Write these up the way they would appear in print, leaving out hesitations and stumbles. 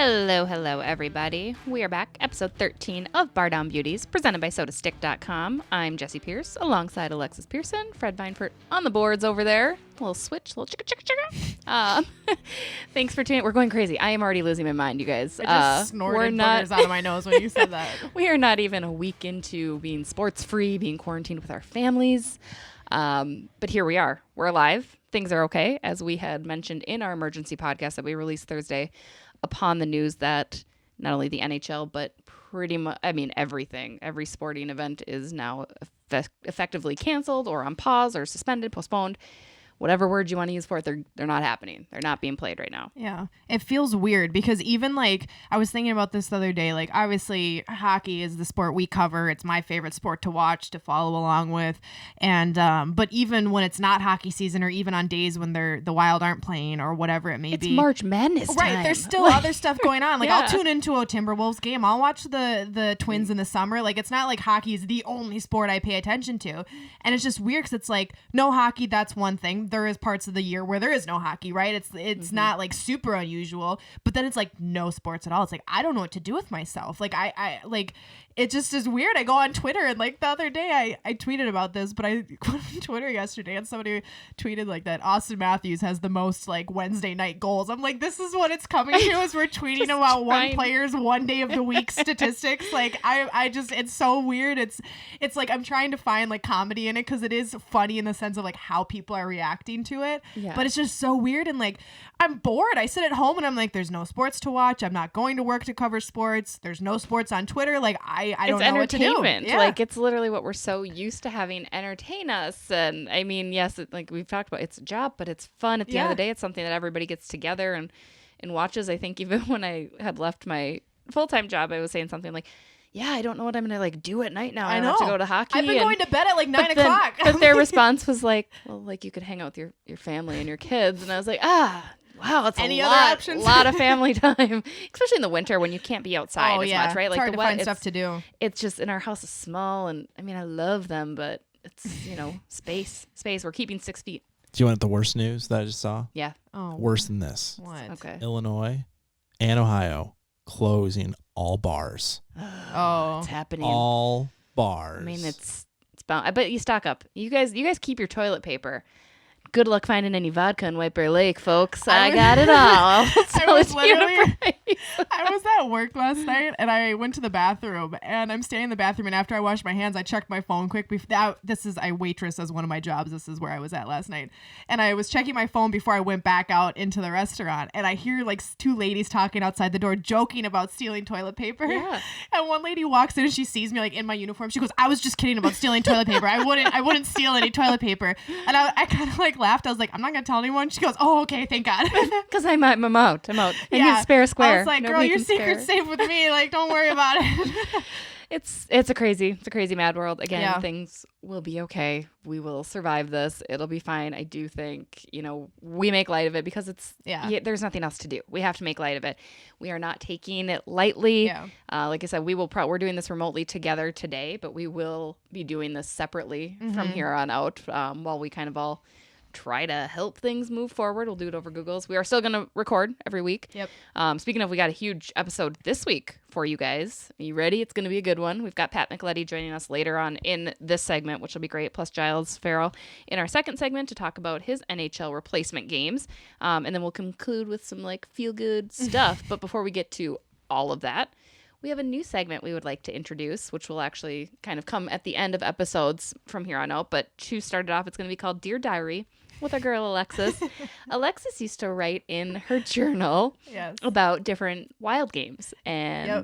Hello, everybody. We are back, episode 13 of Bar Down Beauties, presented by SodaStick.com. I'm Jessie Pierce, alongside Alexis Pearson, Fred Vinefort on the boards over there. A little switch, a little chicka. Thanks for tuning in. We're going crazy. I am already losing my mind, you guys. I just snorted boogers out of my nose when you said that. We are not even a week into being sports-free, being quarantined with our families. But here we are. We're alive. Things are okay, as we had mentioned in our emergency podcast that we released Thursday upon the news that not only the NHL, but pretty much, everything, every sporting event is now effectively canceled or on pause or suspended, postponed. Whatever word you want to use for it, they're not happening. They're not being played right now. Yeah. It feels weird because even like I was thinking about this the other day, like obviously hockey is the sport we cover. It's my favorite sport to watch, to follow along with. And but even when it's not hockey season or even on days when the Wild aren't playing or whatever it may be. It's March Madness time. Right. There's still other stuff going on. Like I'll tune into a Timberwolves game. I'll watch the Twins in the summer. Like it's not like hockey is the only sport I pay attention to. And it's just weird because it's like no hockey, that's one thing. There is parts of the year where there is no hockey, right? It's not like super unusual, but then it's like no sports at all. It's like I don't know what to do with myself. Like I like it just is weird. I go on Twitter and like the other day I tweeted about this, but I went on Twitter yesterday and somebody tweeted like that Austin Matthews has the most like Wednesday night goals. I'm like, this is what it's coming to is we're tweeting about one player's one day of the week statistics. Like I just it's so weird. It's like I'm trying to find like comedy in it because it is funny in the sense of like how people are reacting to it. Yeah. But it's just so weird and like I'm bored. I sit at home and I'm like, there's no sports to watch. I'm not going to work to cover sports. There's no sports on Twitter. Like I don't know what to do. It's entertainment. Yeah. Like it's literally what we're so used to having entertain us. And I mean, yes, like we've talked about, it's a job, but it's fun. At the end of the day, it's something that everybody gets together and watches. I think even when I had left my full-time job, I was saying something like, yeah, I don't know what I'm going to like do at night now. I have to go to hockey. I've been going to bed at like 9 o'clock. But their response was like, well, like you could hang out with your family and your kids. And I was like, wow, that's Any a other options? lot of family time, especially in the winter when you can't be outside as much, right? It's like hard to find stuff to do. It's just, and our house is small, and I mean, I love them, but it's, space. We're keeping 6 feet. Do you want the worst news that I just saw? Yeah. Oh, worse than this. What? Okay. Illinois and Ohio closing all bars. Oh, it's happening. All bars. I mean, it's bound. I bet you stock up. You guys keep your toilet paper. Good luck finding any vodka in White Bear Lake, folks. I got it all. I was at work last night and I went to the bathroom and I'm staying in the bathroom and after I washed my hands, I checked my phone quick. I waitress as one of my jobs. This is where I was at last night. And I was checking my phone before I went back out into the restaurant and I hear like two ladies talking outside the door joking about stealing toilet paper. Yeah. And one lady walks in and she sees me like in my uniform. She goes, I was just kidding about stealing toilet paper. I wouldn't steal any toilet paper. And I kind of like laughed. I was like, I'm not going to tell anyone. She goes, oh, okay, thank God. Because I'm out. I need spare square. I was like, girl, your secret's safe with me. Like, don't worry about it. It's a crazy mad world. Again, things will be okay. We will survive this. It'll be fine. I do think, we make light of it because there's nothing else to do. We have to make light of it. We are not taking it lightly. Yeah. Like I said, we're doing this remotely together today, but we will be doing this separately from here on out while we kind of all try to help things move forward. We'll do it over Google's. We are still going to record every week. Yep. Speaking of, we got a huge episode this week for you guys. Are you ready? It's going to be a good one. We've got Pat Micheletti joining us later on in this segment, which will be great, plus Giles Ferrell in our second segment to talk about his NHL replacement games. And then we'll conclude with some like feel-good stuff. But before we get to all of that, we have a new segment we would like to introduce, which will actually kind of come at the end of episodes from here on out. But to start it off, it's going to be called Dear Diary with our girl Alexis. Alexis used to write in her journal about different Wild games. And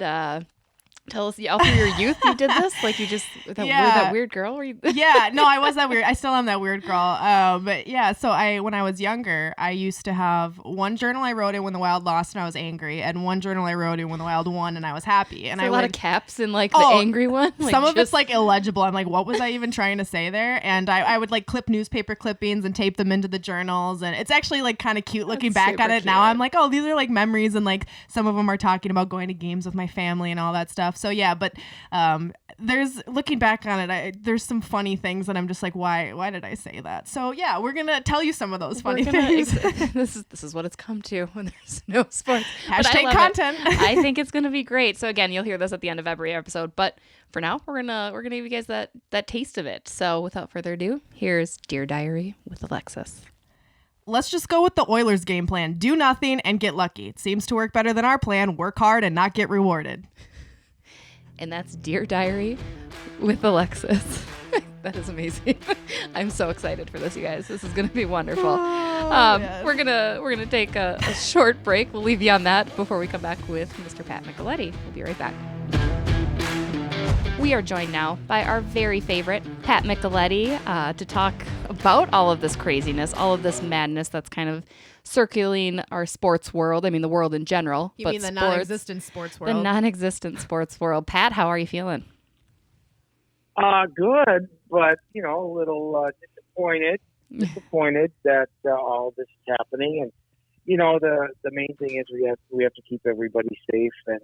tell us, all through your youth you did this? Like you just, that weird girl? Were you? Yeah, no, I was that weird. I still am that weird girl. But yeah, so when I was younger, I used to have one journal I wrote in when the Wild lost and I was angry, and one journal I wrote in when the Wild won and I was happy. And a lot of caps in like the angry one? Like some of it's like illegible. I'm like, what was I even trying to say there? And I would like clip newspaper clippings and tape them into the journals. And it's actually like kind of cute looking back at it now. I'm like, oh, these are like memories. And like some of them are talking about going to games with my family and all that stuff. stuff. So yeah, but there's looking back on it, there's some funny things that I'm just like, why did I say that? So yeah, we're gonna tell you some of those funny things. This is what it's come to when there's no sports. Hashtag content. I think it's gonna be great. So again, you'll hear this at the end of every episode. But for now, we're gonna give you guys that taste of it. So without further ado, here's Dear Diary with Alexis. Let's just go with the Oilers game plan. Do nothing and get lucky. It seems to work better than our plan. Work hard and not get rewarded. And that's Dear Diary with Alexis. That is amazing. I'm so excited for this, you guys. This is going to be wonderful. Yes. We're gonna take a short break. We'll leave you on that before we come back with Mr. Pat Micheletti. We'll be right back. We are joined now by our very favorite, Pat Micheletti, to talk about all of this craziness, all of this madness that's kind of circulating our sports world. I mean, the world in general. You mean the non-existent sports world? The non-existent sports world. Pat, how are you feeling? Good, but, a little disappointed that all this is happening. And, the main thing is we have to keep everybody safe and,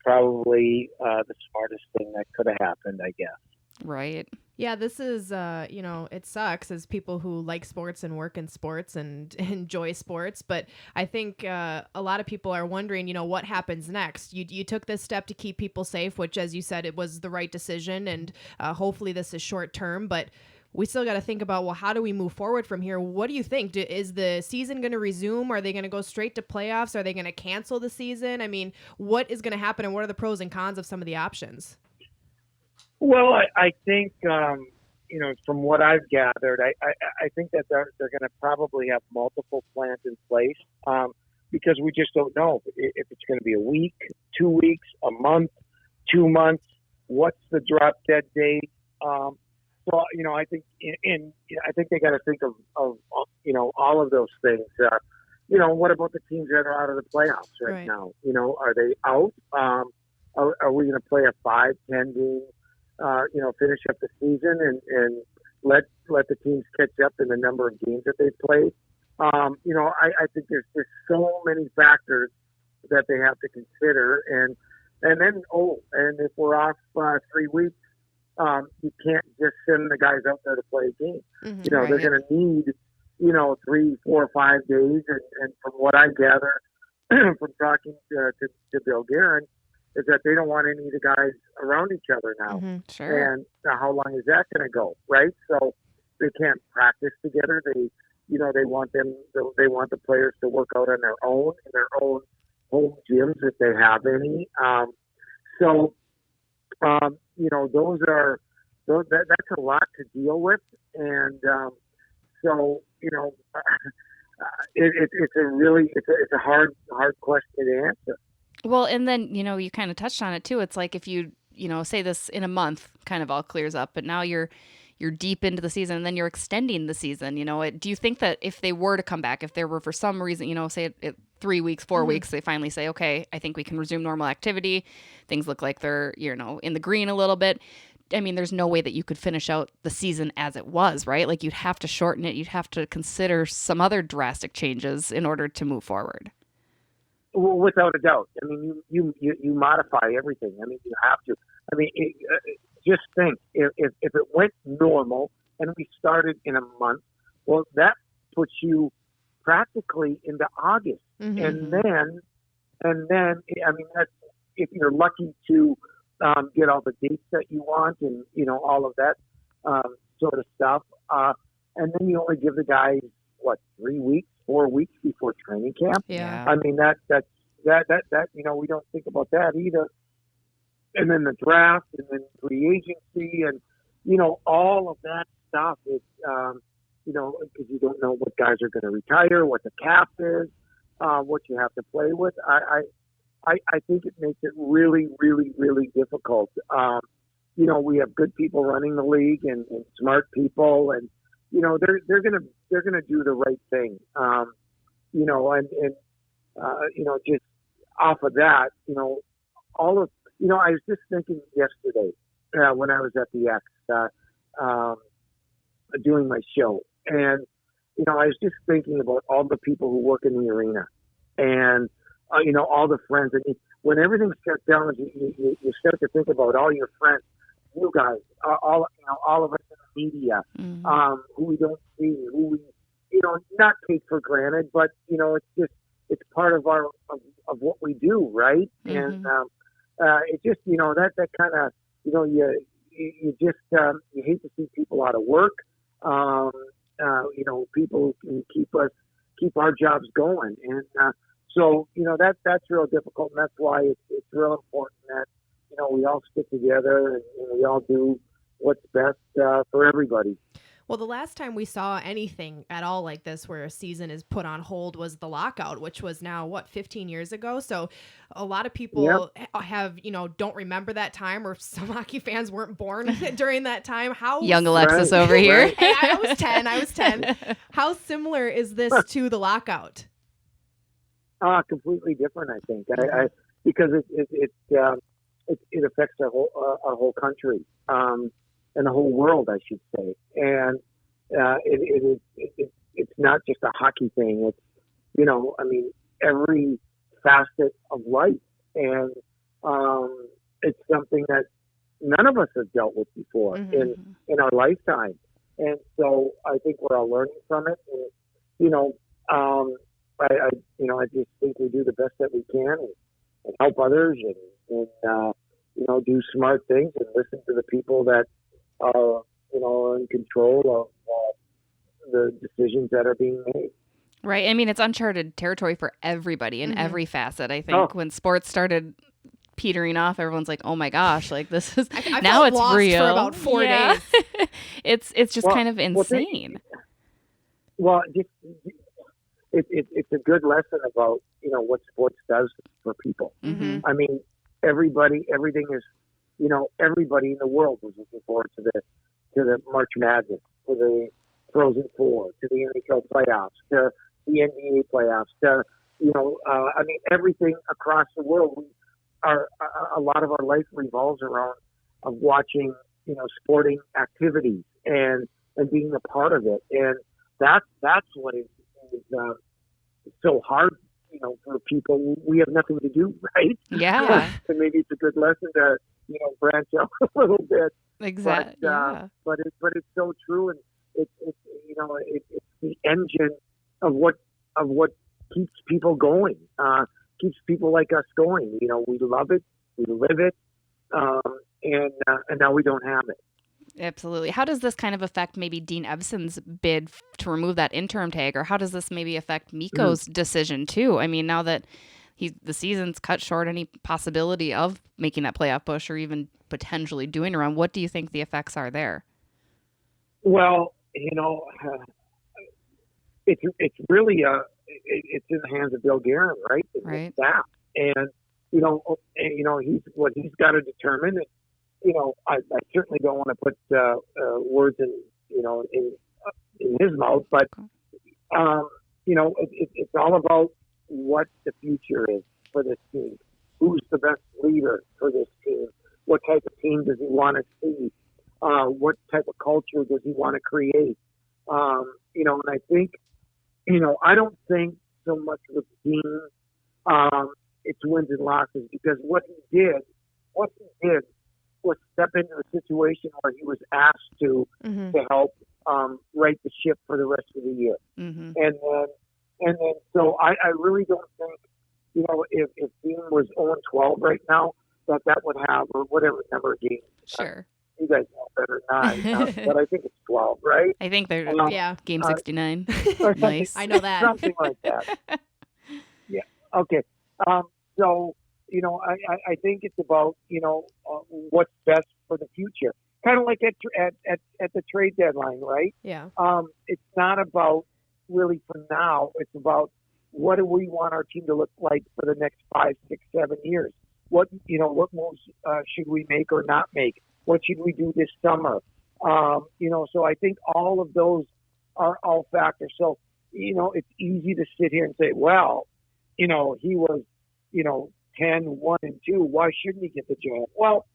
probably the smartest thing that could have happened, I guess. Right. Yeah, this is, it sucks as people who like sports and work in sports and enjoy sports. But I think a lot of people are wondering, what happens next? You took this step to keep people safe, which, as you said, it was the right decision. And hopefully this is short term. But we still got to think about, well, how do we move forward from here? What do you think? Is the season going to resume? Are they going to go straight to playoffs? Are they going to cancel the season? I mean, what is going to happen and what are the pros and cons of some of the options? Well, I think, from what I've gathered, I think that they're going to probably have multiple plans in place because we just don't know if it's going to be a week, 2 weeks, a month, 2 months. What's the drop dead date? So, I think I think they got to think of all of those things. What about the teams that are out of the playoffs right now? Are they out? Are we going to play a 5-10 game? Finish up the season and let the teams catch up in the number of games that they've played. I think there's just so many factors that they have to consider. And then, if we're off 3 weeks, you can't just send the guys out there to play a game. Mm-hmm, they're going to need, 3, 4, 5 days. And from what I gather from talking to Bill Guerin, is that they don't want any of the guys around each other now. Mm-hmm, sure. And how long is that going to go, right? So they can't practice together. They want the players to work out on their own in their own home gyms if they have any. That's a lot to deal with, and it's a hard question to answer. Well, and then, you kind of touched on it too. It's like if you, say this in a month, kind of all clears up, but now you're deep into the season and then you're extending the season. Do you think that if they were to come back, if there were for some reason, say it 3 weeks, 4 weeks, they finally say, okay, I think we can resume normal activity. Things look like they're, in the green a little bit. I mean, there's no way that you could finish out the season as it was, right? Like you'd have to shorten it. You'd have to consider some other drastic changes in order to move forward. Well, without a doubt. I mean, you modify everything. I mean, you have to. I mean, just think if it went normal and we started in a month, well, that puts you practically into August, and then I mean, that's if you're lucky to get all the dates that you want and all of that sort of stuff, and then you only give the guys 3 weeks, 4 weeks before training camp. Yeah. I mean, that we don't think about that either. And then the draft and then free agency and, all of that stuff is, because you don't know what guys are going to retire, what the cap is, what you have to play with. I think it makes it really, really, really difficult. We have good people running the league and smart people and, they're gonna do the right thing. Just off of that, all of, I was just thinking yesterday when I was at the X doing my show, and I was just thinking about all the people who work in the arena, and all the friends. And when everything shuts down, you start to think about all your friends, you guys, all of us in the media, who we don't see, who we, not take for granted, but it's part of of what we do, right? And it just that kind of you just you hate to see people out of work. People can keep our jobs going, and so that's real difficult, and that's why it's real important that we all stick together and we all do what's best for everybody. Well, the last time we saw anything at all like this where a season is put on hold was the lockout, which was now, 15 years ago? So a lot of people have, don't remember that time, or some hockey fans weren't born during that time. How young Alexis over here. Right. Hey, I was 10. How similar is this to the lockout? Completely different, I think. Because it affects our whole country. And the whole world, I should say. And it's not just a hockey thing. It's, every facet of life. And it's something that none of us have dealt with before in our lifetime. And so I think we're all learning from it. And, I just think we do the best that we can and help others and do smart things and listen to the people that are in control of the decisions that are being made. Right. I mean, it's uncharted territory for everybody in every facet. I think when sports started petering off, everyone's like, "Oh my gosh, like this is I now felt it's lost real." for about 4 days. It's just kind of insane. It's a good lesson about what sports does for people. I mean, everything is. Everybody in the world was looking forward to the March Madness, to the Frozen Four, to the NHL playoffs, to the NBA playoffs, to everything across the world. A lot of our life revolves around of watching sporting activities and being a part of it, and that's what is so hard. For people, we have nothing to do, right? Yeah. And maybe it's a good lesson to branch out a little bit. Exactly. But it's so true, and it's the engine of what keeps people going, keeps people like us going. We love it, we live it, and now we don't have it. Absolutely. How does this kind of affect maybe Dean Evson's bid to remove that interim tag, or how does this maybe affect Mikko's decision too? I mean, now that the season's cut short, any possibility of making that playoff push or even potentially doing a run, what do you think the effects are there? Well, it's really it's in the hands of Bill Guerin, right? Right. Staff, and he's got to determine it. I certainly don't want to put words in his mouth, but it's all about what the future is for this team. Who's the best leader for this team? What type of team does he want to see? What type of culture does he want to create? And I think, I don't think so much with Dean, it's wins and losses, because what he did was step into a situation where he was asked to help right the ship for the rest of the year. And then so I really don't think, if Dean was 0-12 right now, that would have, or whatever number of games. Sure. You guys know better than I, but I think it's 12, right? I think they're game 69. Nice. I know that. Something like that. Yeah. Okay. So, I think it's about, what's best for the future. Kind of like at the trade deadline, right? Yeah. It's not about really for now. It's about what do we want our team to look like for the next 5, 6, 7 years? What moves should we make or not make? What should we do this summer? So I think all of those are all factors. So, it's easy to sit here and say, well, he was, 10, 1, and 2. Why shouldn't he get the job? Well,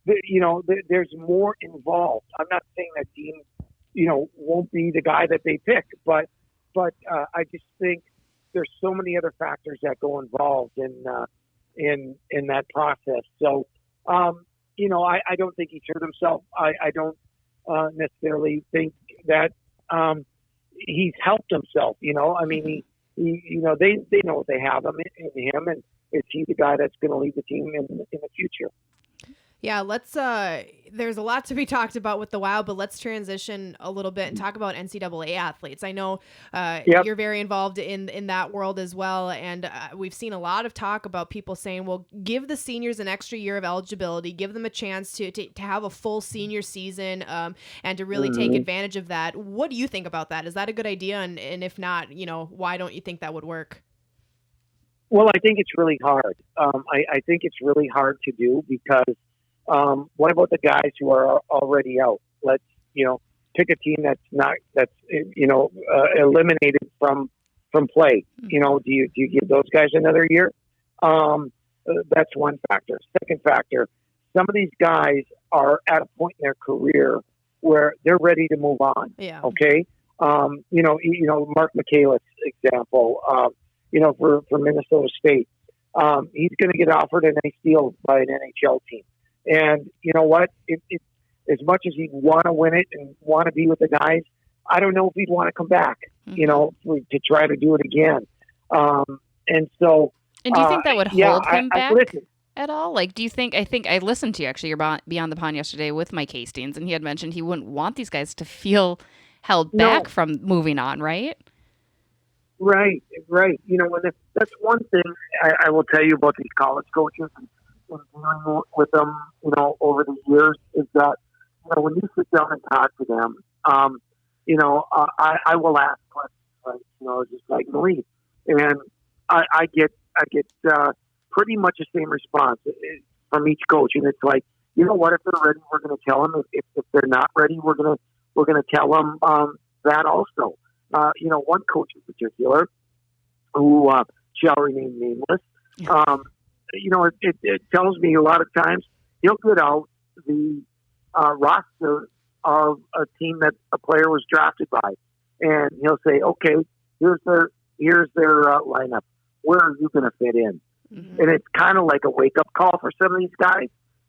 there's more involved. I'm not saying that Dean, won't be the guy that they pick, but I just think there's so many other factors that go involved, and in that process. So, I don't think he's hurt himself. I don't necessarily think that he's helped himself. I mean, they know what they have in him, and is he the guy that's going to lead the team in the future? Yeah, let's there's a lot to be talked about with the Wild, but let's transition a little bit and talk about NCAA athletes. I know you're very involved in that world as well, and we've seen a lot of talk about people saying, well, give the seniors an extra year of eligibility, give them a chance to have a full senior season, and to really take advantage of that. What do you think about that? Is that a good idea? And if not, why don't you think that would work? Well, I think it's really hard. I think it's really hard to do because what about the guys who are already out? Let's, pick a team that's eliminated from play. Do you give those guys another year? That's one factor. Second factor, some of these guys are at a point in their career where they're ready to move on. Yeah. Okay. Mark Micheletti example, for Minnesota State, he's going to get offered a nice deal by an NHL team. And you know what? As much as he'd want to win it and want to be with the guys, I don't know if he'd want to come back, to try to do it again. And do you think that would hold him back at all? Like, do you think, I listened to you actually, you're Beyond the Pond yesterday with Mike Hastings, and he had mentioned he wouldn't want these guys to feel held back from moving on, right? Right. That's one thing I will tell you about these college coaches and dealing with them, over the years is that, when you sit down and talk to them, I will ask questions, just like Marie, and I get pretty much the same response from each coach, and it's like, what, if they're ready, we're going to tell them. If they're not ready, we're going to tell them that also. One coach in particular, who shall remain nameless, it tells me a lot of times he'll get out the roster of a team that a player was drafted by, and he'll say, "Okay, here's their lineup. Where are you going to fit in?" Mm-hmm. And it's kind of like a wake up call for some of these guys.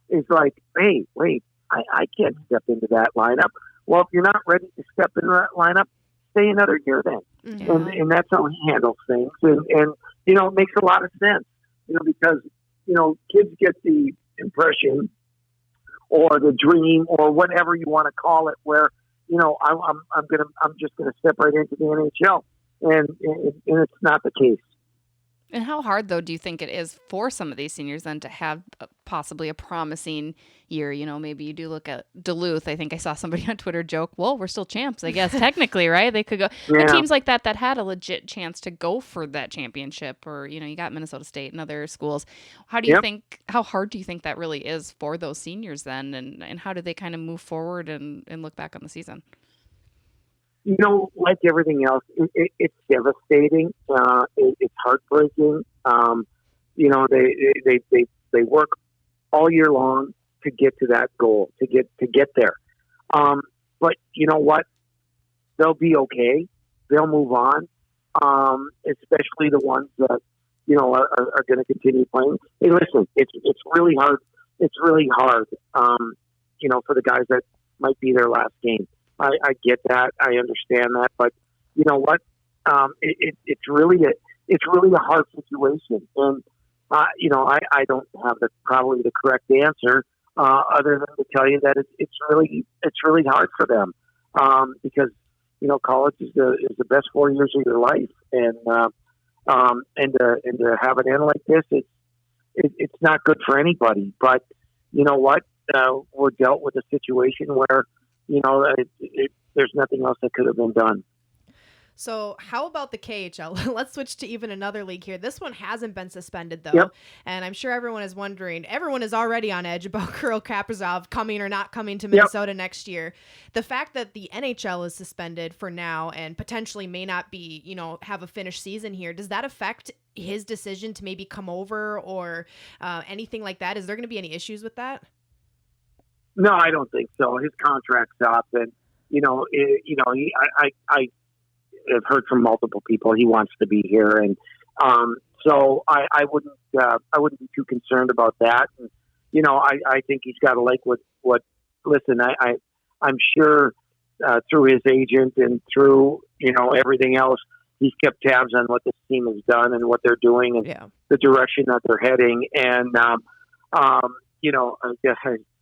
It's like, "Hey, wait, I can't step into that lineup." Well, if you're not ready to step into that lineup, stay another year then. Mm-hmm. And that's how he handles things, and it makes a lot of sense. Because, kids get the impression or the dream or whatever you want to call it where, I'm just going to step right into the NHL. And it's not the case. And how hard, though, do you think it is for some of these seniors then to have possibly a promising year? Maybe you do look at Duluth. I think I saw somebody on Twitter joke, well, we're still champs, I guess, technically, right? They could go. Yeah. The teams like that had a legit chance to go for that championship, or, you got Minnesota State and other schools. How do you think, how hard do you think that really is for those seniors then? And how do they kind of move forward and look back on the season? Like everything else, it's devastating. It's heartbreaking. They work all year long to get to that goal, to get there. But you know what? They'll be okay. They'll move on. Especially the ones that are going to continue playing. Hey, listen, it's really hard. It's really hard. For the guys that might be their last game. I get that. I understand that. But you know what? It's really a hard situation. And, I don't have probably the correct answer other than to tell you that it's really hard for them because, college is the best 4 years of your life. And to have it end like this, it's not good for anybody. But you know what? We're dealt with a situation where, there's nothing else that could have been done. So how about the KHL? Let's switch to even another league here. This one hasn't been suspended, though. Yep. And I'm sure everyone is wondering, everyone is already on edge about Kirill Kaprizov coming or not coming to Minnesota next year. The fact that the NHL is suspended for now and potentially may not be, have a finished season here, does that affect his decision to maybe come over or anything like that? Is there going to be any issues with that? No, I don't think so. His contract's up, and I have heard from multiple people he wants to be here, and so I wouldn't be too concerned about that. And, I think he's got to like what. Listen, I'm sure through his agent and through everything else, he's kept tabs on what this team has done and what they're doing and the direction that they're heading. And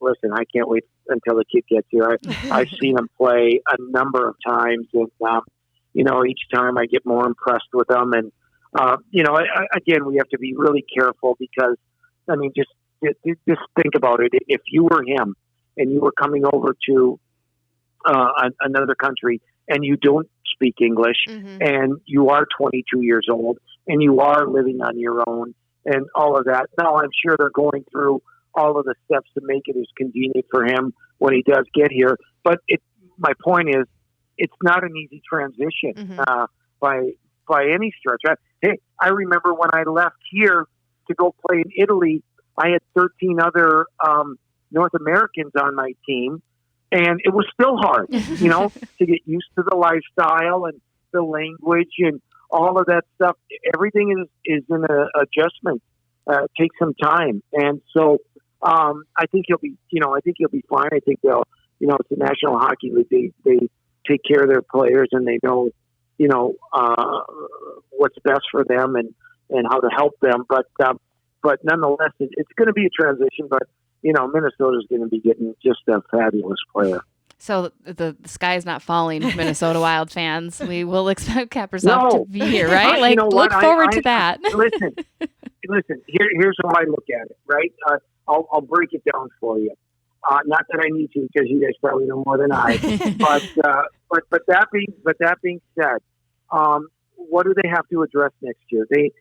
listen, I can't wait until the kid gets here. I've seen him play a number of times, and each time I get more impressed with him. And again, we have to be really careful because, I mean, just think about it. If you were him and you were coming over to another country and you don't speak English and you are 22 years old and you are living on your own and all of that. Now, I'm sure they're going through all of the steps to make it as convenient for him when he does get here. But my point is, it's not an easy transition by any stretch. I remember when I left here to go play in Italy, I had 13 other North Americans on my team, and it was still hard, to get used to the lifestyle and the language and all of that stuff. Everything is in an adjustment. It takes some time, and so I think he'll be fine. I think they'll, it's the National Hockey League. They take care of their players, and they know, what's best for them and how to help them. But nonetheless, it's going to be a transition. But Minnesota's going to be getting just a fabulous player. So the sky is not falling, Minnesota Wild fans. We will expect Kaprizov to be here, right? Look forward to that. Listen. Here's how I look at it. Right. I'll break it down for you. Not that I need to, because you guys probably know more than I. but that being said, what do they have to address next year? They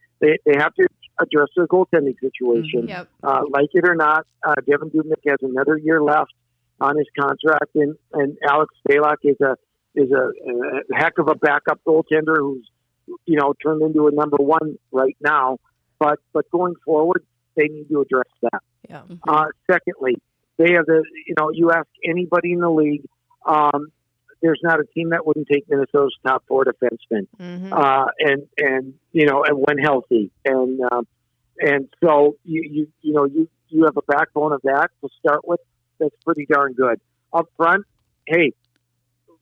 have to address their goaltending situation. Yep. Like it or not, Devin Dubnyk has another year left on his contract, and Alex Stalock is a heck of a backup goaltender who's turned into a number one right now. But going forward, they need to address that. Yeah. Secondly, they have you ask anybody in the league, there's not a team that wouldn't take Minnesota's top four defensemen, and when healthy, and so you have a backbone of that to start with. That's pretty darn good. Up front, hey,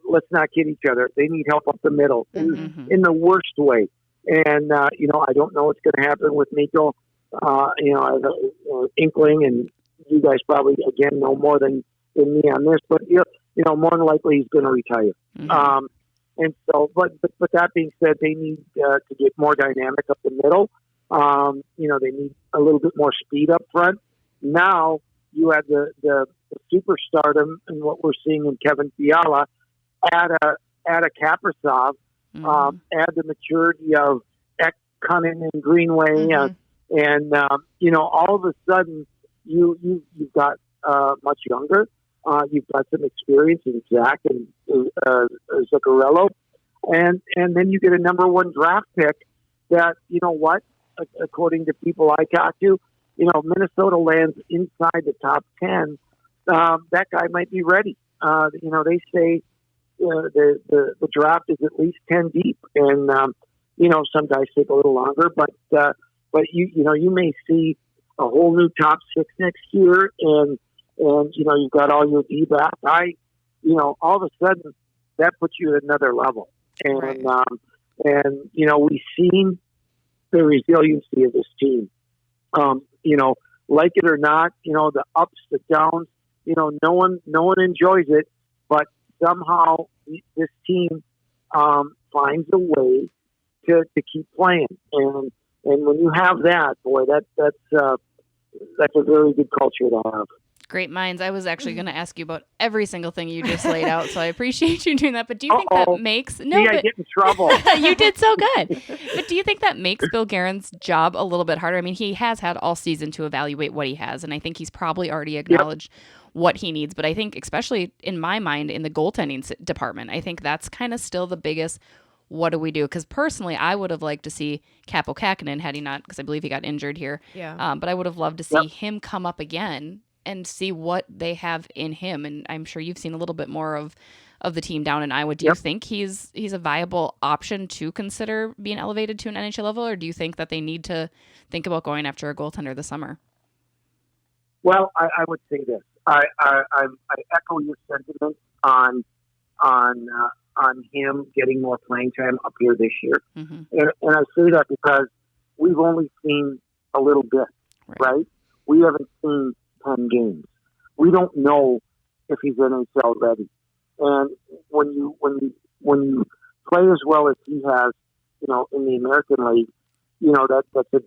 let's not kid each other. They need help up the middle in the worst way, and I don't know what's going to happen with Mikko. I have an inkling, and you guys probably again know more than me on this, but more than likely he's going to retire. And so, but that being said, they need to get more dynamic up the middle. They need a little bit more speed up front. Now you have the superstardom and what we're seeing in Kevin Fiala, add a Kaprizov, add the maturity of Cunning and Greenway, and all of a sudden you've got much younger. You've got some experience in Zach and Zuccarello, and then you get a number one draft pick that, according to people I talk to, Minnesota lands inside the top 10. That guy might be ready. They say the draft is at least 10 deep, and some guys take a little longer, but you may see a whole new top six next year, and you've got all your D back. All of a sudden that puts you at another level, and we've seen the resiliency of this team. Like it or not, the ups, the downs. No one enjoys it, but somehow this team finds a way to keep playing, and when you have that, boy, that's a very good culture to have. Great minds. I was actually going to ask you about every single thing you just laid out, so I appreciate you doing that. But do you think that makes I get in trouble? You did so good. But do you think that makes Bill Guerin's job a little bit harder? I mean, he has had all season to evaluate what he has, and I think he's probably already acknowledged what he needs. But I think, especially in my mind, in the goaltending department, I think that's kind of still the biggest. What do we do? Because personally, I would have liked to see Kaapo Kähkönen had he not, because I believe he got injured here. Yeah. But I would have loved to see him come up again and see what they have in him. And I'm sure you've seen a little bit more of the team down in Iowa. Do you think he's a viable option to consider being elevated to an NHL level, or do you think that they need to think about going after a goaltender this summer? Well, I would say this. I echo your sentiment on him getting more playing time up here this year, and I say that because we've only seen a little bit, right? We haven't seen 10 games. We don't know if he's NHL ready. And when you play as well as he has, in the American League, that's a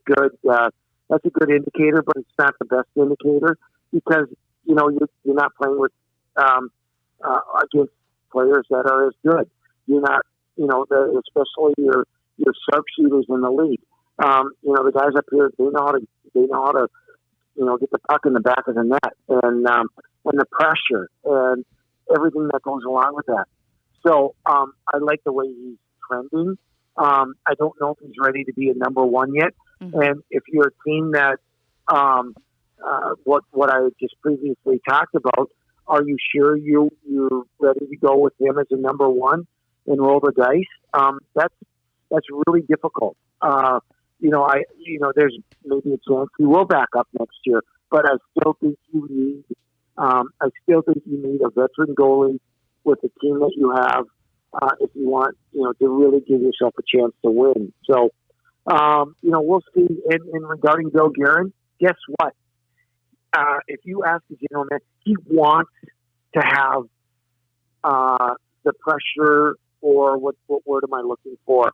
good indicator, but it's not the best indicator because you're not playing with against players that are as good. You're not, especially your sharpshooters in the league. The guys up here, they know how to get the puck in the back of the net, and the pressure and everything that goes along with that. So I like the way he's trending. I don't know if he's ready to be a number one yet. And if you're a team that what I just previously talked about, are you sure you're ready to go with him as a number one and roll the dice? That's really difficult. There's maybe a chance he will back up next year, but I still think you need a veteran goalie with the team that you have if you want, to really give yourself a chance to win. So, we'll see. And regarding Bill Guerin, guess what? If you ask the general manager, he wants to have the pressure, or what word am I looking for?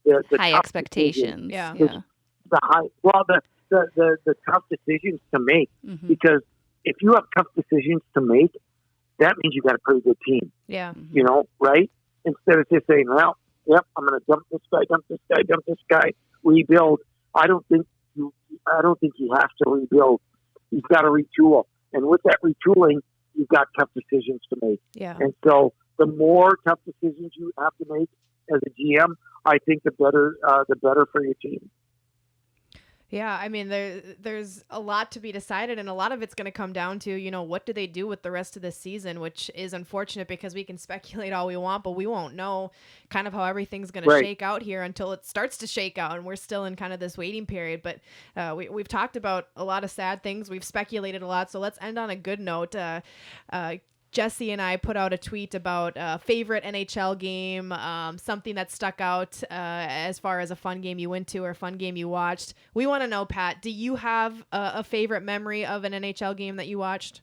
The high expectations. Yeah. The tough decisions to make, because if you have tough decisions to make, that means you got a pretty good team. Yeah. Right? Instead of just saying, well, yep, I'm going to dump this guy, rebuild. I don't think you have to rebuild. You've got to retool. And with that retooling, you've got tough decisions to make. Yeah. And so the more tough decisions you have to make as a GM, I think the better for your team. Yeah, I mean, there's a lot to be decided, and a lot of it's going to come down to, what do they do with the rest of the season, which is unfortunate because we can speculate all we want, but we won't know kind of how everything's going to shake out here until it starts to shake out, and we're still in kind of this waiting period. But we've talked about a lot of sad things. We've speculated a lot, so let's end on a good note. Jesse and I put out a tweet about favorite NHL game, something that stuck out as far as a fun game you went to or a fun game you watched. We want to know, Pat, do you have a favorite memory of an NHL game that you watched?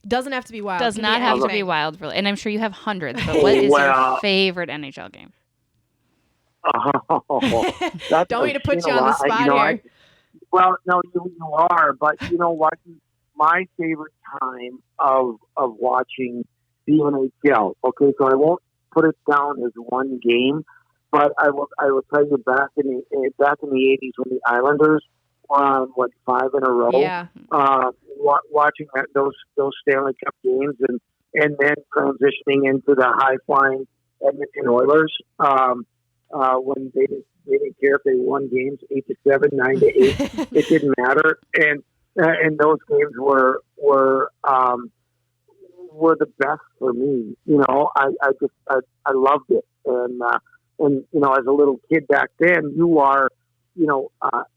Doesn't have to be wild. Does not have to be wild, really. And I'm sure you have hundreds, but what is your favorite NHL game? Don't want to put you on the spot here. No, you are, but you know what? My favorite time of watching the NHL. Okay, so I won't put it down as one game, but I will tell you back in the 80s when the Islanders were on 5 in a row. Yeah. Watching those Stanley Cup games and then transitioning into the high flying Edmonton Oilers when they didn't care if they won games 8-7, 9-8. It didn't matter. And those games were the best for me. I loved it. And as a little kid back then, you are,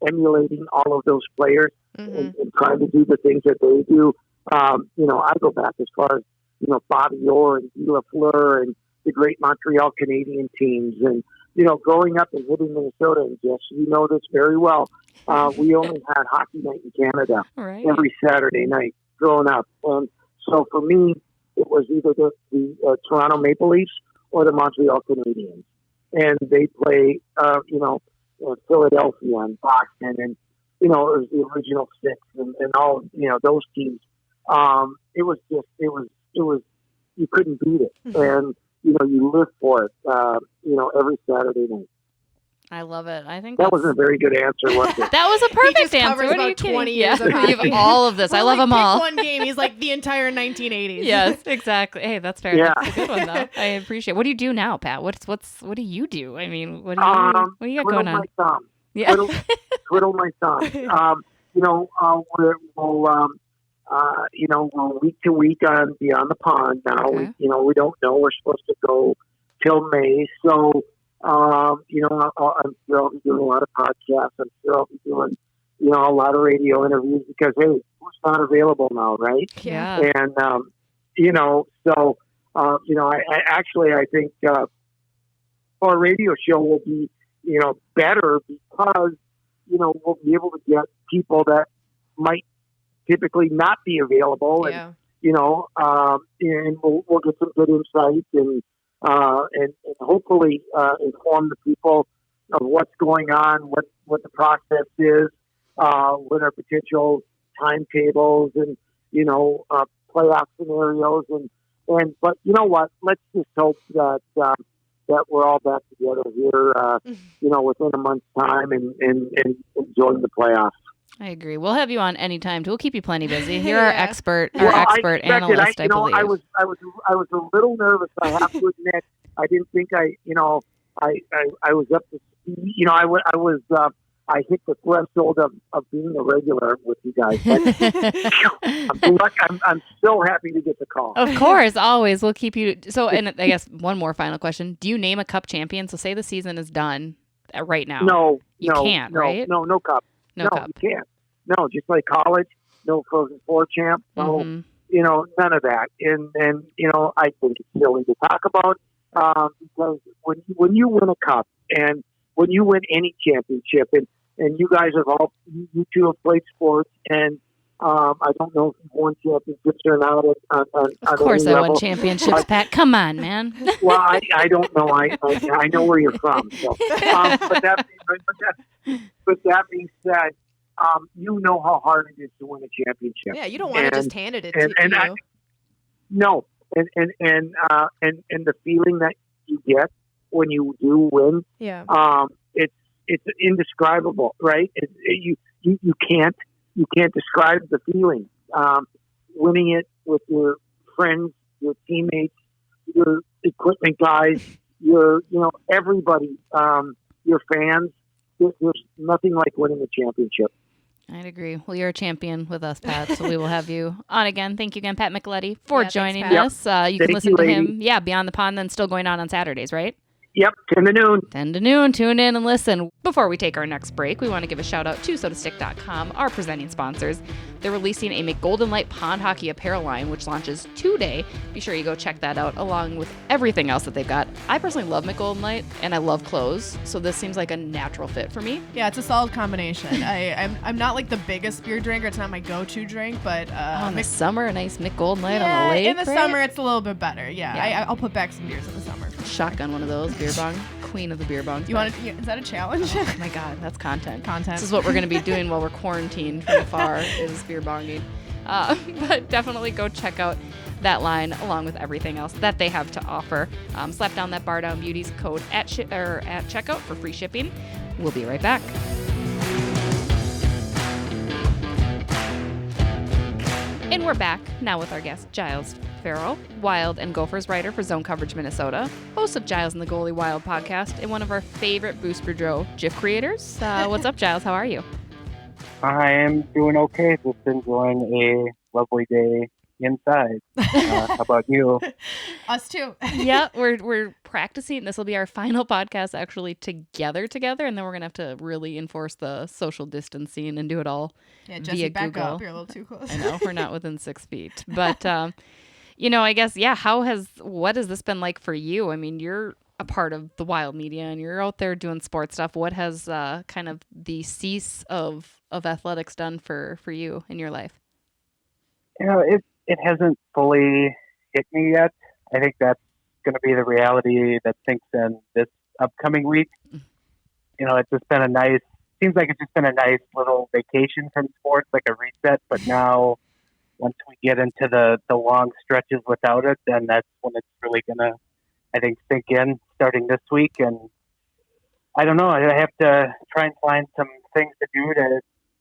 emulating all of those players and trying to do the things that they do. I go back as far as, Bobby Orr and Guy Lafleur and the great Montreal Canadian teams. And, growing up and living in Minnesota, and Jess, you know this very well, we only had hockey night in Canada every Saturday night growing up. And so for me, it was either the Toronto Maple Leafs or the Montreal Canadiens. And they play, Philadelphia and Boston and, it was the original six and all, those teams. It was, you couldn't beat it. And, you live for it, every Saturday night. I love it. I think that wasn't a very good answer, was it? That was a perfect answer. What are you 20 years of you have all of this. I love them all. One game. He's like the entire 1980s. Yes, exactly. Hey, that's fair. Yeah. That's a good one, though. I appreciate it. What do you do now, Pat? What do you do? I mean, what do you got going on? My thumb. Yeah. Twiddle my thumb. we're week to week on Beyond the Pond now. Okay. We don't know. We're supposed to go till May. So, I'm sure I'll be doing a lot of podcasts. I'm sure I'll be doing, a lot of radio interviews because, hey, who's not available now, right? Yeah. And, I think our radio show will be, better because, we'll be able to get people that might typically not be available, and and we'll get some good insight and hopefully inform the people of what's going on, what the process is, what our potential timetables and playoff scenarios but you know what? Let's just hope that we're all back together here, within a month's time and enjoying the playoffs. I agree. We'll have you on anytime. We'll keep you plenly busy. You're our Yeah. expert, Well, analyst, I believe. I was a little nervous. I have to admit, I didn't think I was up to speed. I hit the threshold of being a regular with you guys. But I'm so happy to get the call. Of course, always. We'll keep you. So, and I guess one more final question. Do you name a cup champion? So say the season is done right now. No, You can't, right? No cup. No cup. You can't. No, just like college, no Frozen Four champ, no, Mhm. None of that. And I think it's silly to talk about because when you win a cup and when you win any championship, and you guys you two have played sports, and I don't know if you've won championships or not. Of course, I won championships, Pat. Come on, man. Well, I don't know. I know where you're from. So, but that being said, you know how hard it is to win a championship. Yeah, you don't want to just hand it to you. No, and the feeling that you get when you do win, it's indescribable, right? You can't describe the feeling. Winning it with your friends, your teammates, your equipment guys, everybody, your fans. There's nothing like winning a championship. I'd agree. Well, you're a champion with us, Pat, so we will have you on again. Thank you again, Pat Micheletti, for joining us. You can listen to him, Beyond the Pond, then still going on Saturdays, right? Yep, 10 to noon. 10 to noon. Tune in and listen. Before we take our next break, we want to give a shout out to SodaStick.com, our presenting sponsors. They're releasing a McGolden Light Pond Hockey apparel line, which launches today. Be sure you go check that out, along with everything else that they've got. I personally love McGolden Light, and I love clothes, so this seems like a natural fit for me. Yeah, it's a solid combination. I'm not like the biggest beer drinker. It's not my go-to drink, but in the summer, a nice McGolden Light on the lake. In the summer, it's a little bit better. Yeah. I'll put back some beers in the summer. Shotgun one of those, beer bong. Queen of the beer bongs. Is that a challenge? Oh my God, that's content. Content. This is what we're going to be doing while we're quarantined from afar is beer bonging. But definitely go check out that line along with everything else that they have to offer. Slap down that Bar Down Beauties code at checkout for free shipping. We'll be right back. And we're back now with our guest, Giles Ferrell, Wild and Gophers writer for Zone Coverage Minnesota, host of Giles and the Goalie Wild podcast, and one of our favorite Booster Joe GIF creators. What's up, Giles? How are you? I am doing okay. Just enjoying a lovely day inside. How about you? Us too. Yeah, we're practicing. This will be our final podcast actually together, and then we're gonna have to really enforce the social distancing and do it all Jesse, via back Google. up. You're a little too close. I know we're not within 6 feet, but I guess what has this been like for you? I mean, you're a part of the Wild media and you're out there doing sports stuff. What has kind of the cease of athletics done for you in your life? It hasn't fully hit me yet. I think that's going to be the reality that sinks in this upcoming week. It's just been seems like it's just been a nice little vacation from sports, like a reset. But now, once we get into the long stretches without it, then that's when it's really going to, I think, sink in starting this week. And I don't know, I have to try and find some things to do to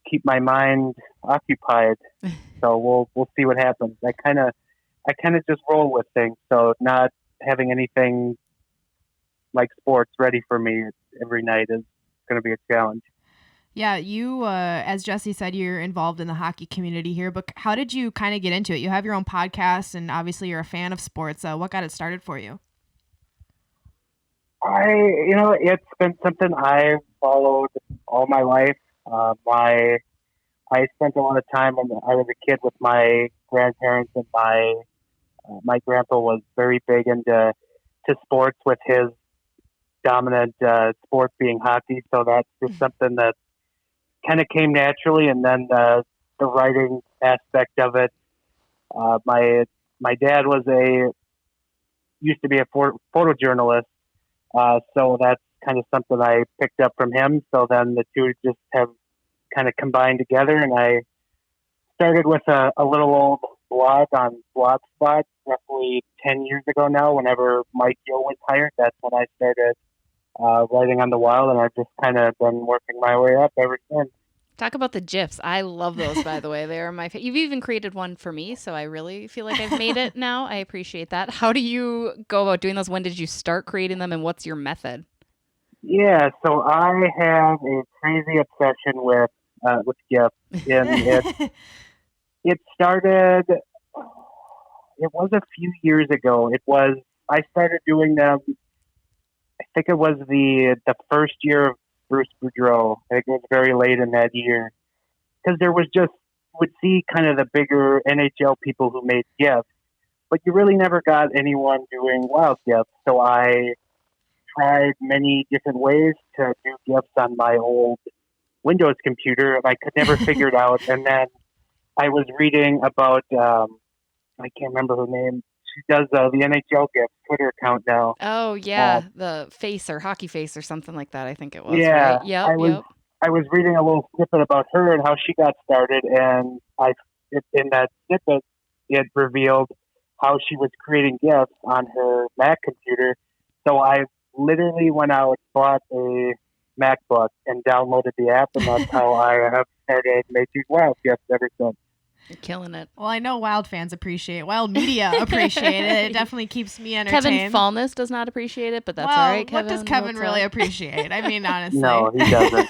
keep my mind occupied. So we'll see what happens. I kind of just roll with things. So not having anything like sports ready for me every night is going to be a challenge. Yeah, you, as Jesse said, you're involved in the hockey community here, but how did you kind of get into it? You have your own podcast, and obviously you're a fan of sports. What got it started for you? It's been something I've followed all my life. I spent a lot of time when I was a kid with my grandparents, and my grandpa was very big into sports, with his dominant sport being hockey. So that's just something that kind of came naturally. And then the writing aspect of it. My dad used to be a photojournalist, so that's kind of something I picked up from him. So then the two just have kind of combined together, and I started with a little old blog on Blogspot roughly 10 years ago now. Whenever Mike Gill was hired, that's when I started writing on the Wild, and I've just kind of been working my way up ever since. Talk about the GIFs. I love those, by the way. They are my favorite. You've even created one for me, so I really feel like I've made it now. I appreciate that. How do you go about doing those? When did you start creating them, and what's your method? Yeah, so I have a crazy obsession with GIFs. And it started, it was a few years ago. I started doing them, I think it was the first year of Bruce Boudreau. I think it was very late in that year. Because there was would see kind of the bigger NHL people who made GIFs, but you really never got anyone doing Wild GIFs. So I tried many different ways to do GIFs on my old Windows computer, and I could never figure it out. And then I was reading about, I can't remember her name. She does the NHL GIFs Twitter account now. Oh, yeah. The face or hockey face or something like that, I think it was. Yeah. Right? Yep. I was reading a little snippet about her and how she got started, and in that snippet, it revealed how she was creating GIFs on her Mac computer. So I literally went out, bought a MacBook, and downloaded the app, and that's how I have started making Wild GIFs ever since. You're killing it. Well, I know Wild fans appreciate it. Wild media appreciate it. It definitely keeps me entertained. Kevin Fallness does not appreciate it, but that's all right, Kevin. What does Kevin really appreciate? I mean, honestly. No, he doesn't.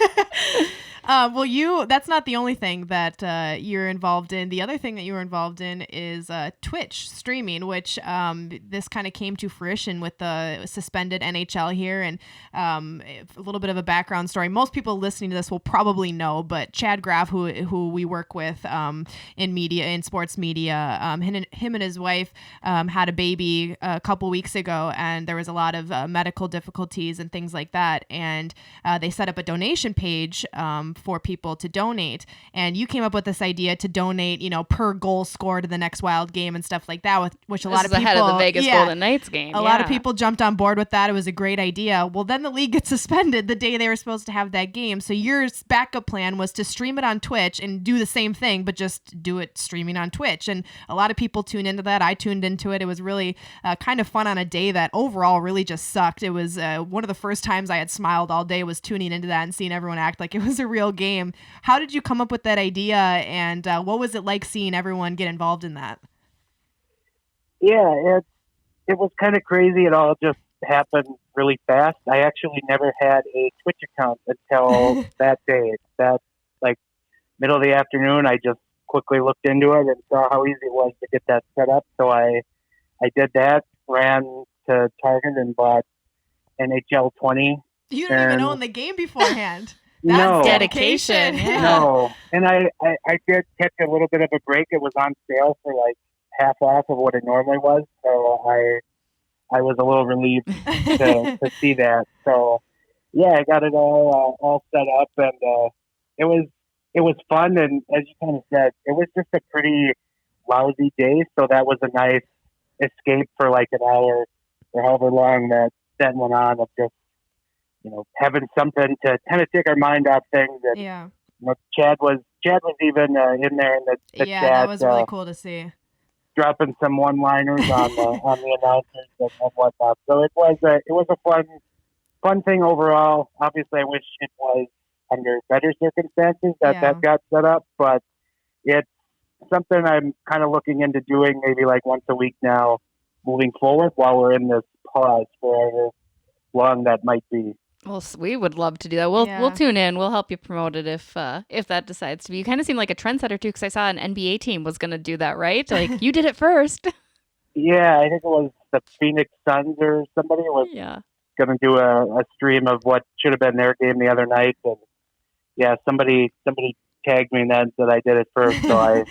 That's not the only thing that you're involved in. The other thing that you were involved in is Twitch streaming, which this kind of came to fruition with the suspended NHL here. And a little bit of a background story. Most people listening to this will probably know, but Chad Graff, who we work with in media, in sports media, him and his wife had a baby a couple weeks ago, and there was a lot of medical difficulties and things like that. And they set up a donation page for people to donate, and you came up with this idea to donate, per goal score to the next Wild game and stuff like that, which a lot of people ahead of the Vegas Golden Knights game. A lot of people jumped on board with that. It was a great idea. Well, then the league gets suspended the day they were supposed to have that game. So your backup plan was to stream it on Twitch and do the same thing, but just do it streaming on Twitch. And a lot of people tuned into that. I tuned into it. It was really kind of fun on a day that overall really just sucked. It was one of the first times I had smiled all day was tuning into that and seeing everyone act like it was a real game. How did you come up with that idea, and what was it like seeing everyone get involved in that? Yeah, it was kind of crazy. It all just happened really fast. I actually never had a Twitch account until that day. That, like, middle of the afternoon, I just quickly looked into it and saw how easy it was to get that set up. So I did that, ran to Target and bought NHL 20. You didn't even own the game beforehand. No. Dedication. Yeah. No. And I did catch a little bit of a break. It was on sale for like half off of what it normally was. So I was a little relieved to see that. So yeah, I got it all set up, and it was fun. And as you kind of said, it was just a pretty lousy day. So that was a nice escape for like an hour or however long that went on, of just, having something to kind of take our mind off things. And, yeah. Chad was even in there in the chat. Yeah, that was really cool to see. Dropping some one-liners on the announcers and whatnot. So it was a fun thing overall. Obviously, I wish it was under better circumstances that got set up, but it's something I'm kind of looking into doing maybe like once a week now, moving forward while we're in this pause for however long that might be. Well, we would love to do that. We'll tune in. We'll help you promote it if that decides to be. You kind of seem like a trendsetter too, because I saw an NBA team was going to do that, right? Like you did it first. Yeah, I think it was the Phoenix Suns or somebody was going to do a stream of what should have been their game the other night, and somebody tagged me and then said I did it first, so I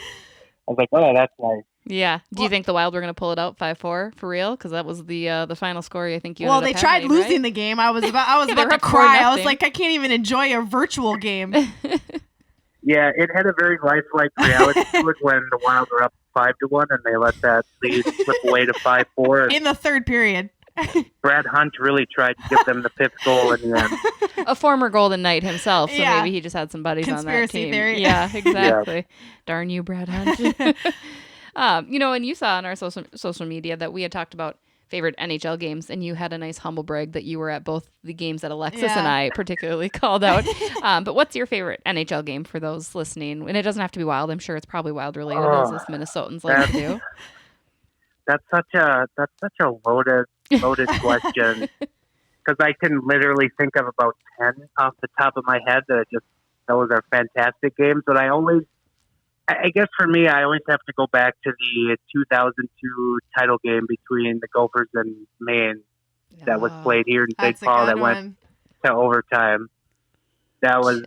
was like, oh, that's nice. Yeah. Do you think the Wild were going to pull it out 5-4 for real? Because that was the final score. I think you. Well, they tried losing the game. I was about to cry. I was like, I can't even enjoy a virtual game. Yeah, it had a very lifelike reality to it when the Wild were up 5-1, and they let that lead slip away to 5-4 in the third period. Brad Hunt really tried to give them the fifth goal in the end. A former Golden Knight himself, so maybe he just had some buddies on that team. Theory. Yeah, exactly. Yeah. Darn you, Brad Hunt. And you saw on our social media that we had talked about favorite NHL games, and you had a nice humble brag that you were at both the games that Alexis and I particularly called out. But what's your favorite NHL game for those listening? And it doesn't have to be Wild. I'm sure it's probably Wild related, as us Minnesotans like to do. That's such a loaded question, because I can literally think of about 10 off the top of my head that those are fantastic games. But I guess for me, I always have to go back to the 2002 title game between the Gophers and Maine that was played here in St. Paul that went to overtime. That was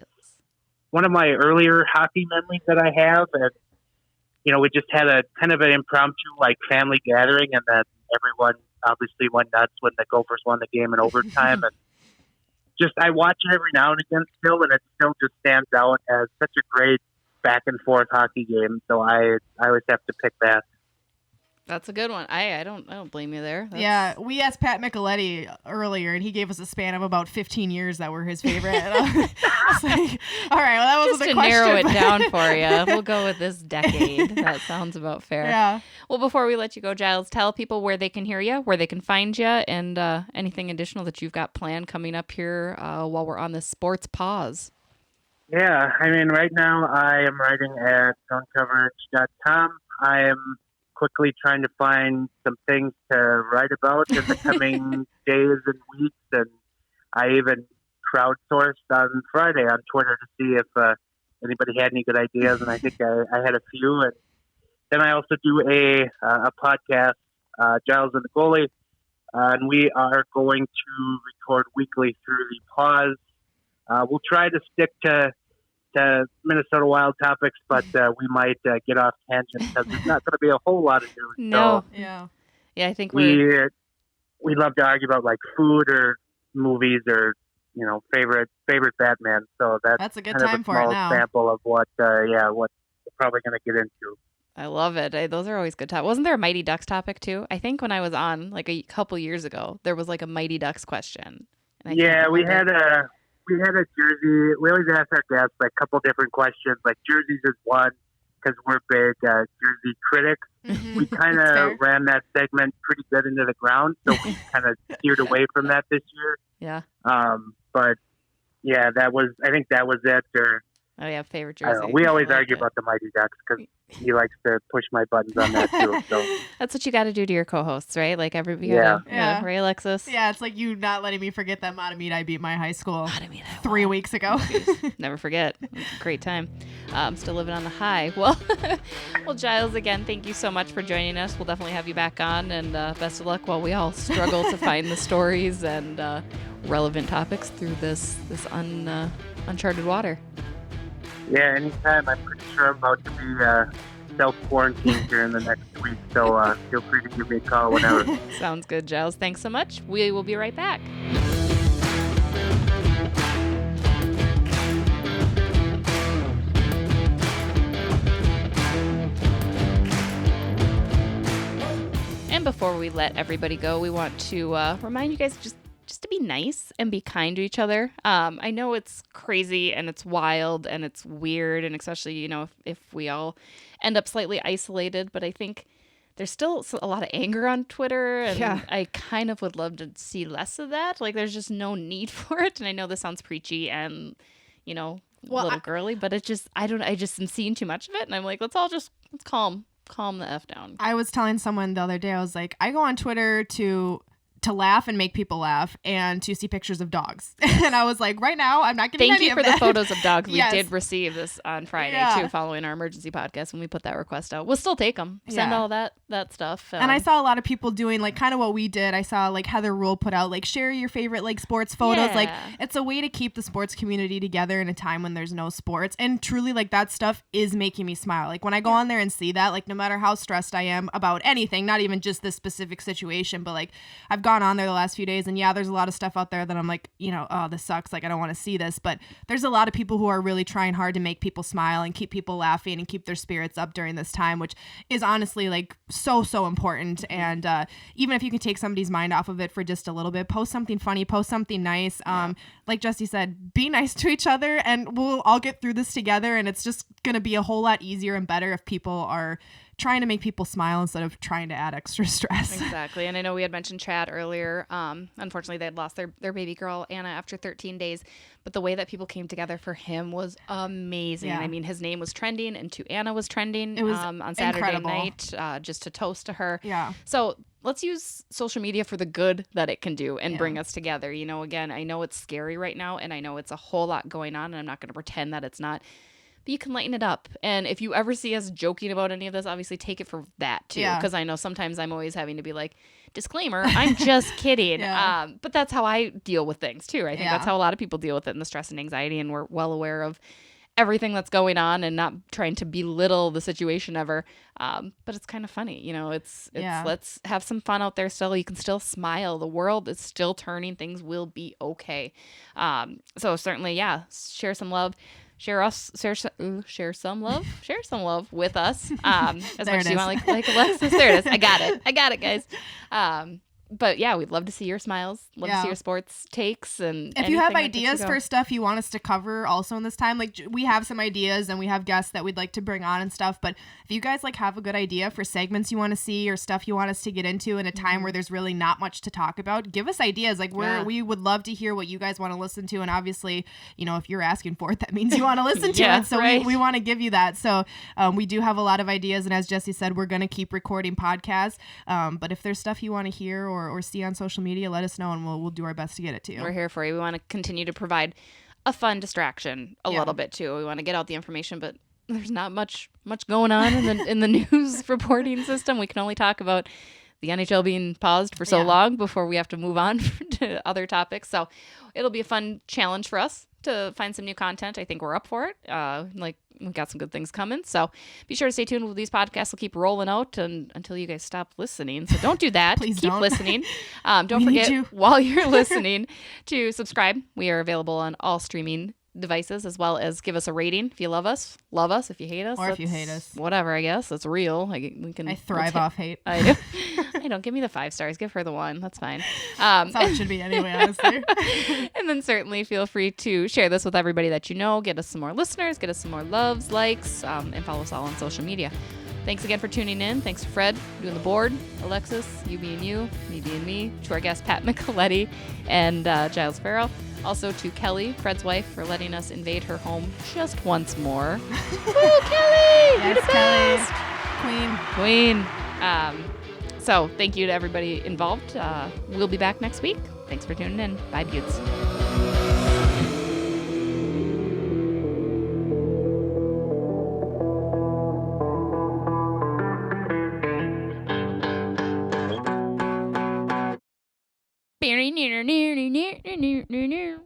one of my earlier hockey memories that I have. And, we just had a kind of an impromptu family gathering, and then everyone obviously went nuts when the Gophers won the game in overtime. And I watch it every now and again still, and it still just stands out as such a great back and forth hockey game, so I always have to pick that. That's a good one. I don't blame you there. Yeah, we asked Pat Micheletti earlier, and he gave us a span of about 15 years that were his favorite. It's like, all right, well, that wasn't the question. Just to narrow it down for you, we'll go with this decade. That sounds about fair. Yeah. Well, before we let you go, Giles, tell people where they can hear you, where they can find you, and anything additional that you've got planned coming up here while we're on this sports pause. Yeah, right now I am writing at zonecoverage.com. I am quickly trying to find some things to write about in the coming days and weeks, and I even crowdsourced on Friday on Twitter to see if anybody had any good ideas, and I think I had a few. And then I also do a podcast, Giles and the Goalie, and we are going to record weekly through the pause. We'll try to stick to Minnesota Wild topics, but we might get off tangent because there's not going to be a whole lot of news. No. So yeah, I think we love to argue about food or movies or favorite Batman. So that's a good kind time of a for small it now. sample of what we're probably going to get into. I love it. Those are always good topics. Wasn't there a Mighty Ducks topic too? I think when I was on a couple years ago, there was a Mighty Ducks question. Yeah, we had a jersey. We always ask our guests a couple different questions. Jerseys is one because we're big jersey critics. Mm-hmm. We kind of ran that segment pretty good into the ground, so we kind of steered away from that this year. Yeah. But yeah, I think that was it. Or oh yeah, favorite jersey. We always argue about the Mighty Ducks because he likes to push my buttons on that too. So that's what you got to do to your co-hosts, right? Yeah. Right, Alexis? Yeah, it's like you not letting me forget that Matamita I beat my high school 3 weeks ago. Never forget. It was a great time. I'm still living on the high. Well, Giles, again, thank you so much for joining us. We'll definitely have you back on, and best of luck while we all struggle to find the stories and relevant topics through this uncharted water. Yeah, anytime. I'm pretty sure I'm about to be self-quarantined here in the next week, so feel free to give me a call whenever. Sounds good, Giles. Thanks so much. We will be right back. And before we let everybody go, we want to remind you guys just to be nice and be kind to each other. I know it's crazy and it's wild and it's weird, and especially, if we all end up slightly isolated, but I think there's still a lot of anger on Twitter, and I kind of would love to see less of that. There's just no need for it. And I know this sounds preachy and, a little girly, but I just am seeing too much of it. And I'm like, let's calm the F down. I was telling someone the other day, I was like, I go on Twitter to to laugh and make people laugh and to see pictures of dogs. And I was like, right now, I'm not getting Thank any you of for that. the photos of dogs. Yes. We did receive this on Friday, Yeah. too, following our emergency podcast when we put that request out. We'll still take them. Send Yeah. all that stuff. And I saw a lot of people doing like kind of what we did. I saw like Heather Rule put out like share your favorite like sports photos. Like Yeah. it's a way to keep the sports community together in a time when there's no sports. And truly like that stuff is making me smile. Like when I go on there and see that, like no matter how stressed I am about anything, not even just this specific situation, but like I've gone on there the last few days and yeah, there's a lot of stuff out there that I'm like, you know, oh, this sucks. Like I don't want to see this, but there's a lot of people who are really trying hard to make people smile and keep people laughing and keep their spirits up during this time, which is honestly like so important. And even if you can take somebody's mind off of it for just a little bit, post something funny, post something nice. Like Jesse said, be nice to each other and we'll all get through this together. And it's just going to be a whole lot easier and better if people are trying to make people smile instead of trying to add extra stress. Exactly. And I know we had mentioned Chad earlier. Unfortunately, they had lost their baby girl, Anna, after 13 days. But the way that people came together for him was amazing. Yeah. I mean, his name was trending and To Anna was trending It was on Saturday incredible. night just to toast to her. Yeah. So let's use social media for the good that it can do and Yeah. bring us together. You know, again, I know it's scary right now and I know it's a whole lot going on and I'm not going to pretend that it's not. But you can lighten it up. And if you ever see us joking about any of this, obviously take it for that too. Yeah. Because I know sometimes I'm always having to be like, disclaimer, I'm just kidding. Yeah. But that's how I deal with things too. I think Yeah. that's how a lot of people deal with it in the stress and anxiety. And we're well aware of everything that's going on and not trying to belittle the situation ever. But it's kind of funny. You know, it's Yeah. let's have some fun out there still. You can still smile. The world is still turning. Things will be okay. So certainly, yeah, share some love. Share some love with us. As There much it as you is. want, like Alexis. There it is. I got it, guys. But yeah, we'd love to see your smiles. Love to Yeah. see your sports takes and If you have anything that gets you ideas going. for stuff you want us to cover also in this time, like we have some ideas and we have guests that we'd like to bring on and stuff, but if you guys like have a good idea for segments you want to see or stuff you want us to get into in a time where there's really not much to talk about, give us ideas. Like we would love to hear what you guys want to listen to, and obviously, you know, if you're asking for it, that means you want to listen to Yeah, it. So right. we want to give you that. So we do have a lot of ideas, and as Jesse said, we're going to keep recording podcasts. But if there's stuff you want to hear or see on social media, let us know and we'll do our best to get it to you. We're here for you. We want to continue to provide a fun distraction a Yeah. little bit too. We want to get out the information, but there's not much going on in the news reporting system. We can only talk about the NHL being paused for so Yeah. long before we have to move on to other topics. So it'll be a fun challenge for us to find some new content. I think we're up for it. Like we got some good things coming. So be sure to stay tuned. These podcasts will keep rolling out until you guys stop listening. So don't do that. Please keep don't. listening. Don't We need forget you. while you're listening to subscribe. We are available on all streaming devices, as well as give us a rating if you love us. If you hate us, Or if you that's hate us. whatever. I guess that's real. We can. I thrive we'll off hate. I do. I don't give me the 5 stars. Give her the 1. That's fine. That's how it should be anyway, honestly. And then certainly feel free to share this with everybody that you know. Get us some more listeners. Get us some more loves, likes, and follow us all on social media. Thanks again for tuning in. Thanks to Fred doing the board, Alexis, you being you, me being me, to our guests Pat Micheletti and Giles Ferrell. Also to Kelly, Fred's wife, for letting us invade her home just once more. Woo, Kelly! You're the Yes, best! Queen. Queen. So thank you to everybody involved. We'll be back next week. Thanks for tuning in. Bye, Beauts. Near, near, near, near, near, near, near, near.